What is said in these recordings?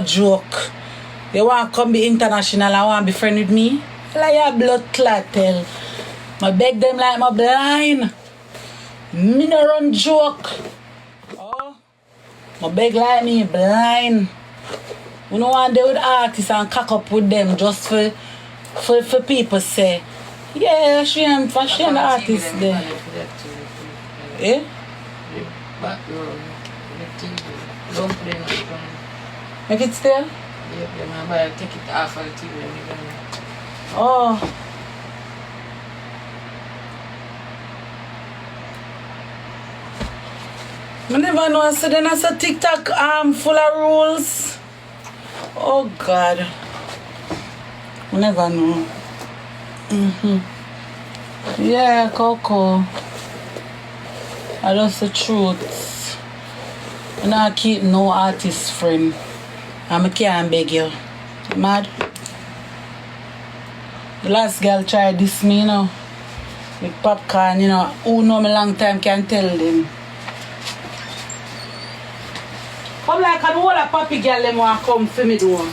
joke. You want to come be international and want to be friend with me? Like your blood clot tell. I beg them like my blind. Me no run joke. Oh, I beg like me blind. You know want to deal with artists and cock up with them just for people say, yeah, she and the artist there. Eh? Background, the TV. Don't play nothing. Make it still? Yep, I take it off of the TV. Oh. I never know. So then I said TikTok full of rules. Oh God. I never know. Yeah, Coco. That's the truth. I don't keep no artist friend. I can't beg you. Mad? The last girl tried this me, you know. With popcorn, you know. Who know me long time can tell them. Come like an whole papi girl them want come for me though.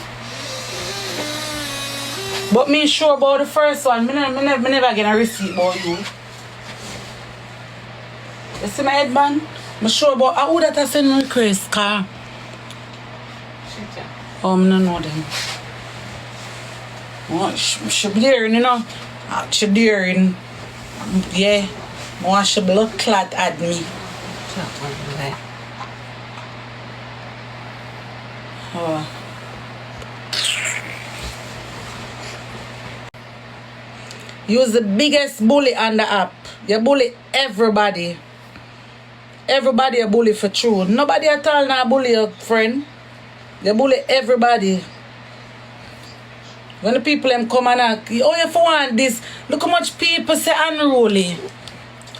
But me sure about the first one. Me never get a receipt about you. You see my headband? I'm sure about who that I send request car. Oh, I don't know them. Oh, she daring, you know. She daring. Yeah. I want she blood clot at me. Oh. You're the biggest bully on the app. You bully everybody. Everybody a bully for true. Nobody at all not bully your friend. You bully everybody. When the people them come and ask, oh, you want this? Look how much people say unruly.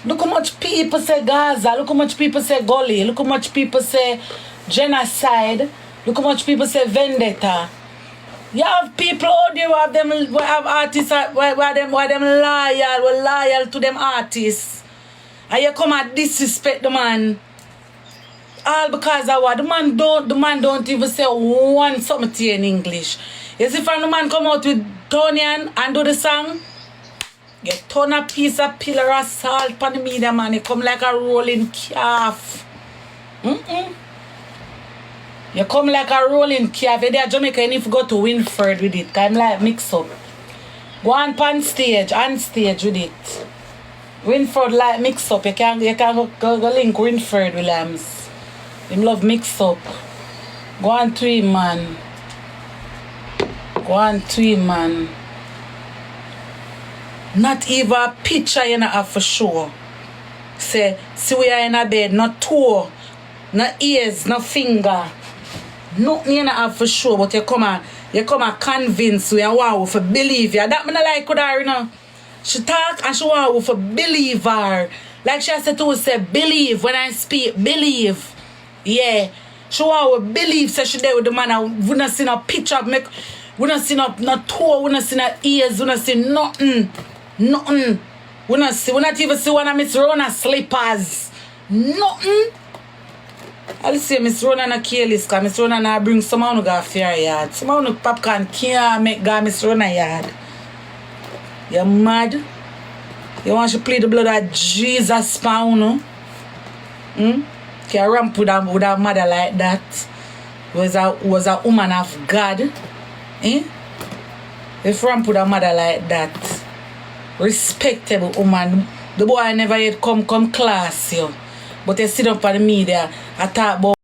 Look how much people say Gaza. Look how much people say Gully. Look how much people say genocide. Look how much people say vendetta. You have people out there who have artists where them loyal to them artists. And you come and disrespect the man. All because of what? The man don't even say one something to you in English. You see from the man come out with Tonian and do the song, you turn a piece of pillar of salt on the media, man. You come like a rolling calf. You come like a rolling calf. You're there Jamaica, you need to go to Winford with it. Cause I'm like mix up. Go on stage with it. Winford like mix up. You can go link Winford Williams. Him love mix up. Go on to him, man. Go on to him, man. Not even a picture you not have for sure. Say, see we are in a bed, not toe, no ears, no finger. Nothing you not have for sure, but you come and convince we and want to believe you. That me not like with her, you know. She talk and she want to believe her. Like she said to us, say, believe when I speak, believe. Yeah. She want to believe, say she there with the man and we not see no picture of make. We don't see no toe, we don't see no ears, we don't see nothing. Nothing. We not even see one of Miss Rona slippers. Nothing. I'll see Miss Rona na careless because Miss Rona na bring someone who got fair yard. Someone who popcorn can't make go Miss Rona yard. You mad? You want to play the blood of Jesus pound? Can ramp with a mother like that? Was a woman of God. If ramp with a mother like that, respectable woman, the boy never yet come class you, but they sit up on the media, I talk about